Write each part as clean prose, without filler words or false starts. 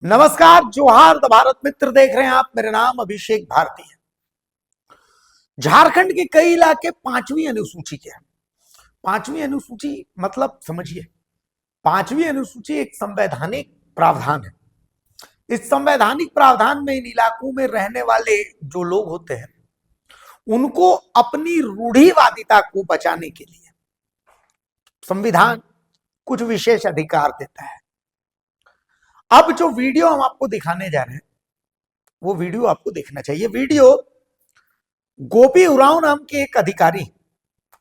नमस्कार, जोहार द भारत मित्र देख रहे हैं आप। मेरा नाम अभिषेक भारती है। झारखंड के कई इलाके पांचवी अनुसूची के हैं। पांचवी अनुसूची मतलब समझिए, पांचवी अनुसूची एक संवैधानिक प्रावधान है। इस संवैधानिक प्रावधान में इन इलाकों में रहने वाले जो लोग होते हैं उनको अपनी रूढ़िवादिता को बचाने के लिए संविधान कुछ विशेष अधिकार देता है। अब जो वीडियो हम आपको दिखाने जा रहे हैं वो वीडियो आपको देखना चाहिए। वीडियो गोपी उरांव नाम के एक अधिकारी,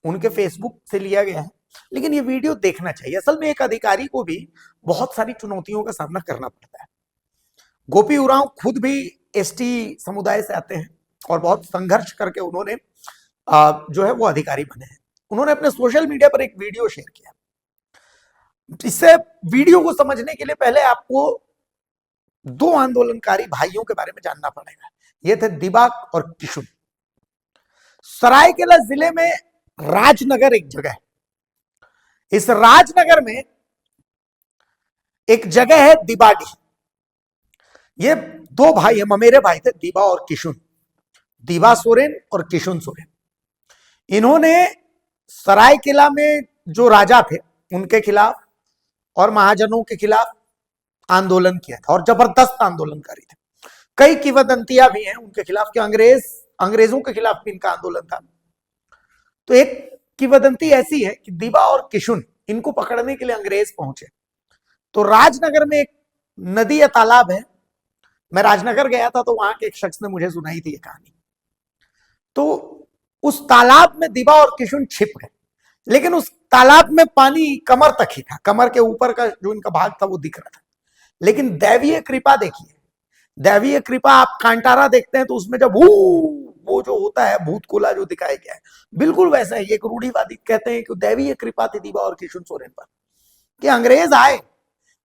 उनके फेसबुक से लिया गया है, लेकिन ये वीडियो देखना चाहिए। असल में एक अधिकारी को भी बहुत सारी चुनौतियों का सामना करना पड़ता है। गोपी उरांव खुद भी एसटी समुदाय से आते हैं और बहुत संघर्ष करके उन्होंने जो है वो अधिकारी बने हैं। उन्होंने अपने सोशल मीडिया पर एक वीडियो शेयर किया। इससे वीडियो को समझने के लिए पहले आपको दो आंदोलनकारी भाइयों के बारे में जानना पड़ेगा। ये थे दिबाक और किशुन। सरायकेला जिले में राजनगर एक जगह है। इस राजनगर में एक जगह है दिबाडी। ये दो भाई है, ममेरे भाई थे, दिबा और किशुन, दिबा सोरेन और किशुन सोरेन। इन्होंने सरायकेला में जो राजा थे उनके खिलाफ और महाजनों के खिलाफ आंदोलन किया था और जबरदस्त आंदोलनकारी थे। कई किंवदंतियां भी हैं उनके खिलाफ कि अंग्रेजों के खिलाफ भी इनका आंदोलन था। तो एक किंवदंती ऐसी है कि दिबा और किशुन, इनको पकड़ने के लिए अंग्रेज पहुंचे तो राजनगर में एक नदी या तालाब है। मैं राजनगर गया था तो वहां के एक शख्स ने मुझे सुनाई थी ये कहानी। तो उस तालाब में दिबा और किशुन छिप गए, लेकिन उस तालाब में पानी कमर तक ही था। कमर के ऊपर का जो इनका भाग था वो दिख रहा था। लेकिन दैवीय कृपा देखिए, दैवीय कृपा, आप कांटारा देखते हैं तो उसमें जब वो जो होता है भूतकोला जो दिखाया गया है, बिल्कुल वैसा ही एक रूढ़िवादी कहते हैं कि दैवीय कृपा थी दिबा और किशुन सोरेन पर कि अंग्रेज आए,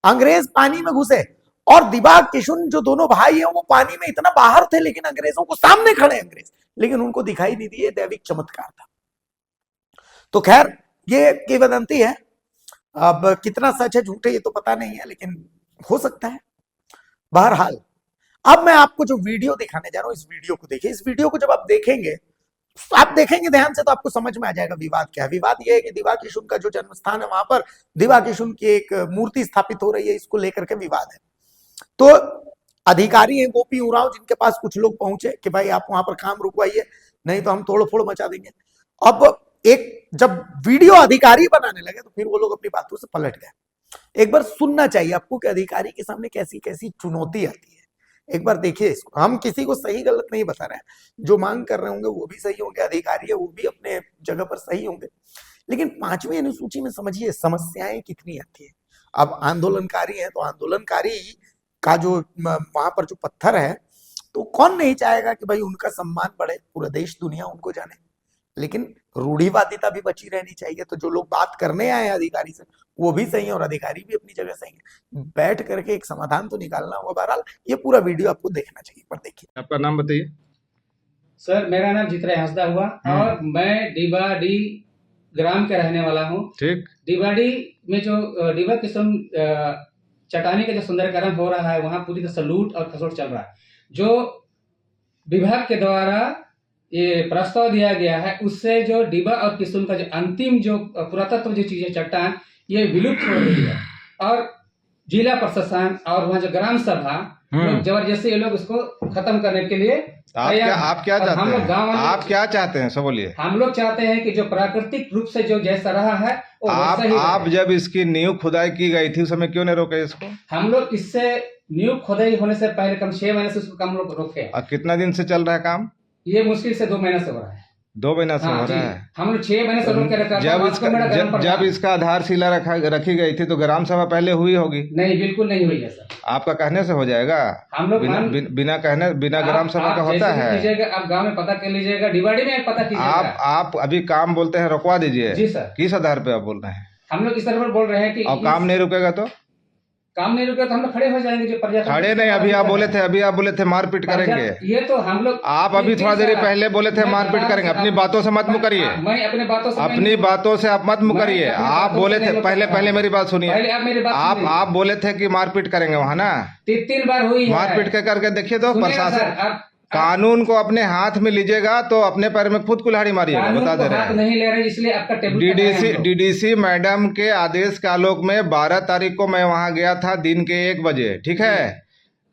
अंग्रेज पानी में घुसे और दिबा किशुन जो दोनों भाई हैं वो पानी में इतना बाहर थे लेकिन अंग्रेजों को सामने खड़े अंग्रेज, लेकिन उनको दिखाई नहीं दिए। दैविक चमत्कार था। तो खैर ये किंवदंती है। अब कितना सच है झूठ है ये तो पता नहीं है, लेकिन हो सकता है। बहरहाल अब मैं आपको जो वीडियो दिखाने जा रहा हूं इस वीडियो को देखिए। इस वीडियो को जब आप देखेंगे ध्यान से तो आपको समझ में आ जाएगा विवाद क्या है। विवाद यह है कि दिबा किशुन का जो जन्म स्थान है वहां पर दिबा किशुन की एक मूर्ति स्थापित हो रही है, इसको लेकर के विवाद है। तो अधिकारी हैं गोपी उरांव, जिनके पास कुछ लोग पहुंचे कि भाई आप वहां पर काम रुकवाइए, नहीं तो हम तोड़ फोड़ मचा देंगे। अब जब वीडियो अधिकारी बनाने लगे तो फिर वो लोग अपनी बातों से पलट गए। एक बार सुनना चाहिए आपको कि अधिकारी के सामने कैसी कैसी चुनौती आती है। एक बार देखिए इसको। हम किसी को सही गलत नहीं बता रहे हैं, जो मांग कर रहे होंगे वो भी सही होंगे, अधिकारी है वो भी अपने जगह पर सही होंगे, लेकिन पांचवी अनुसूची में समझिए समस्याएं कितनी आती है। अब आंदोलनकारी है तो आंदोलनकारी का जो वहां पर जो पत्थर है, तो कौन नहीं चाहेगा कि भाई उनका सम्मान बढ़े, पूरा देश दुनिया उनको जाने, लेकिन रूढ़िवादिता भी बची रहनी चाहिए। तो जो लोग बात करने आए अधिकारी से वो भी सही है और अधिकारी भी अपनी जगह सही है। बैठ करके एक समाधान तो निकालना होगा। बहरहाल ये पूरा वीडियो आपको देखना चाहिए। पर देखिए। आपका नाम बताइए। सर मेरा नाम जितराय हंसदा हुआ और मैं डिबाडी ग्राम के रहने वाला हूँ। ठीक। डिबाडी में जो डिबा किस्म चटानी का जो सुंदरीकरण हो रहा है वहाँ पूरी तरह से लूट और खसोट चल रहा है। जो विभाग के द्वारा ये प्रस्ताव दिया गया है उससे जो डिबा और किशुन का जो अंतिम जो पुरातत्व जो चीजें चट्टान ये विलुप्त हो रही है और जिला प्रशासन और वहाँ जो ग्राम सभा लोग जबरदस्ती ये लोग उसको खत्म करने के लिए आप क्या चाहते हम लोग हैं? गाँव आप क्या चाहते हैं सब बोलिए। हम लोग चाहते हैं कि जो प्राकृतिक रूप से जो जैसा रहा है वो वैसा ही आप जब इसकी नींव खुदाई की गई थी उस समय क्यों नहीं रोके इसको? हम लोग इससे नींव खुदाई होने से पहले कम 6 महीने से उसको कम लोग रोके। और कितना दिन से चल रहा है काम? ये मुश्किल से 2 महीने से हो रहा है। 2 महीना से हो रहा है। हम लोग 6 महीने से रोक के रखा। जब इसका आधारशिला रखी गई थी तो ग्राम सभा पहले हुई होगी? नहीं, बिल्कुल नहीं हुई है सर। आपका कहने से हो जाएगा? हम लोग बिना ग्राम सभा का होता है? आप गाँव में पता कर लीजिएगा, डिवाडी में पता कीजिएगा। आप अभी काम बोलते हैं रुकवा दीजिए। जी सर। किस आधार पे आप बोल रहे हैं? हम लोग इस तरह बोल रहे हैं कि और काम नहीं रुकेगा तो काम नहीं रुके तो हम लोग खड़े हो जाएंगे। जो प्रजातंत्र खड़े नहीं, अभी आप बोले थे मारपीट करेंगे। ये तो हम लोग, आप अभी थोड़ा देर पहले बोले थे मारपीट करेंगे। अपनी बातों से मत मुकरिए, मैं अपने बातों से अपनी बातों से आप मत मुकरिए। आप बोले थे पहले मेरी बात सुनिए। पहले आप मेरी बात आप बोले थे कि मारपीट करेंगे वहाँ ना, 3 बार हुई है मारपीट करके देखिए तो सुनिए प्रशासन सर, आप कानून को अपने हाथ में लीजिएगा तो अपने पैर में खुद कुल्हाड़ी मारिएगा। कानून बता को दे रहे हाथ हैं। नहीं ले रहे, इसलिए आपका टेबल पे आए हम लोग। डीडीसी मैडम के आदेश के आलोक में 12 तारीख को मैं वहां गया था दिन के 1 बजे। ठीक है,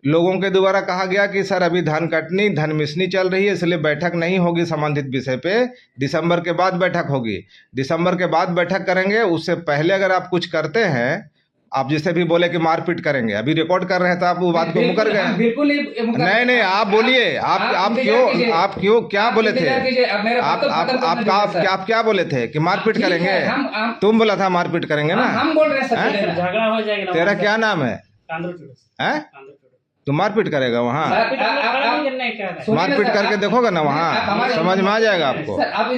लोगों के द्वारा कहा गया कि सर अभी धान कटनी धन मिसनी चल रही है, इसलिए बैठक नहीं होगी संबंधित विषय पे, दिसंबर के बाद बैठक होगी। दिसंबर के बाद बैठक करेंगे। उससे पहले अगर आप कुछ करते हैं, आप जिसे भी बोले कि मारपीट करेंगे, अभी रिकॉर्ड कर रहे हैं तो आप वो बात को मुकर गए। बिल्कुल नहीं, नहीं आप बोलिए, आप क्यों क्या बोले थे? आप क्या बोले थे कि मारपीट करेंगे? तुम बोला था मारपीट करेंगे ना? हम बोल रहे हैं झगड़ा हो जाएगा। तेरा क्या नाम है? हैं? तू मारपीट करेगा वहाँ? मारपीट करके देखोगे ना वहाँ, समझ में आ जाएगा आपको।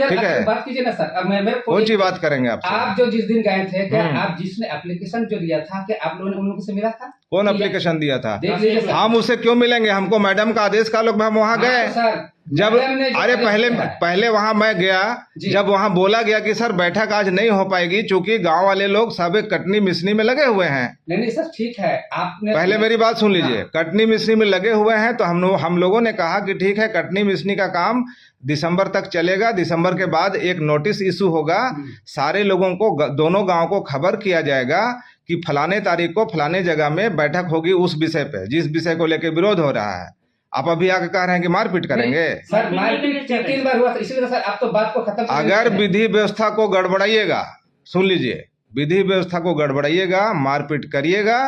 ठीक है, बात कीजिए ना सर। अब मैं कौन सी बात करेंगे आपसे? आप जो जिस दिन गए थे, क्या आप जिसने एप्लीकेशन जो दिया था, क्या आप लोगों ने उन लोगों से मिला था? कौन एप्लीकेशन दिया था? देख लीजिए सर। हम उससे क्यों मिलेंगे? हमको मैडम का आदेश का लोग हम वहाँ गए। सर जब अरे पहले वहां मैं गया, जब वहां बोला गया कि सर बैठक आज नहीं हो पाएगी क्योंकि गांव वाले लोग सब कटनी मिसनी में लगे हुए हैं। नहीं सर, ठीक है, आपने पहले मेरी बात सुन लीजिए। कटनी मिसनी में लगे हुए हैं तो हम लोगों ने कहा कि ठीक है, कटनी मिसनी का काम दिसंबर तक चलेगा। दिसंबर के बाद एक नोटिस इशू होगा, सारे लोगों को, दोनों गाँव को खबर किया जाएगा कि फलाने तारीख को फलाने जगह में बैठक होगी उस विषय पे, जिस विषय को लेकर विरोध हो रहा है। आप अभी आके कह रहे हैं कि मारपीट करेंगे। सर मारपीट 3 बार हुआ था, इसलिए सर आप तो बात को खत्म अगर विधि व्यवस्था को गड़बड़ाइएगा, सुन लीजिए, विधि व्यवस्था को गड़बड़ाइएगा, मारपीट करिएगा,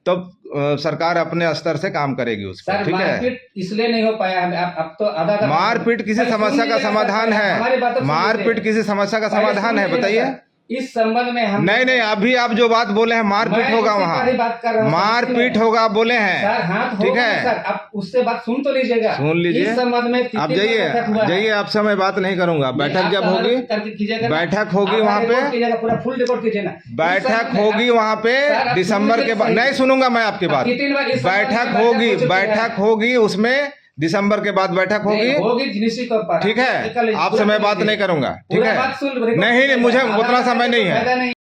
तब सरकार अपने स्तर से काम करेगी उस पर। ठीक है, मारपीट इसलिए नहीं हो पाया है। अब तो आधा मारपीट किसी समस्या का समाधान है? मारपीट किसी समस्या का समाधान है? बताइए। इस संबंध में हम नहीं अभी आप जो बात बोले हैं मारपीट होगा वहाँ, मारपीट होगा बोले हैं। ठीक है, सर आप उससे बात सुन तो लीजिएगा। सुन लीजिए। इस संबंध में आप जाइए आपसे मैं बात नहीं करूंगा। बैठक जब होगी, बैठक होगी वहाँ पे, पूरा फुल रिकॉर्ड कीजिए ना। बैठक होगी वहाँ पे दिसंबर के बाद। नहीं सुनूंगा मैं आपकी बात। बैठक होगी उसमें दिसंबर के बाद बैठक होगी निश्चित तौर पर। ठीक है, आपसे मैं बात नहीं करूंगा। ठीक है, नहीं मुझे उतना समय नहीं है।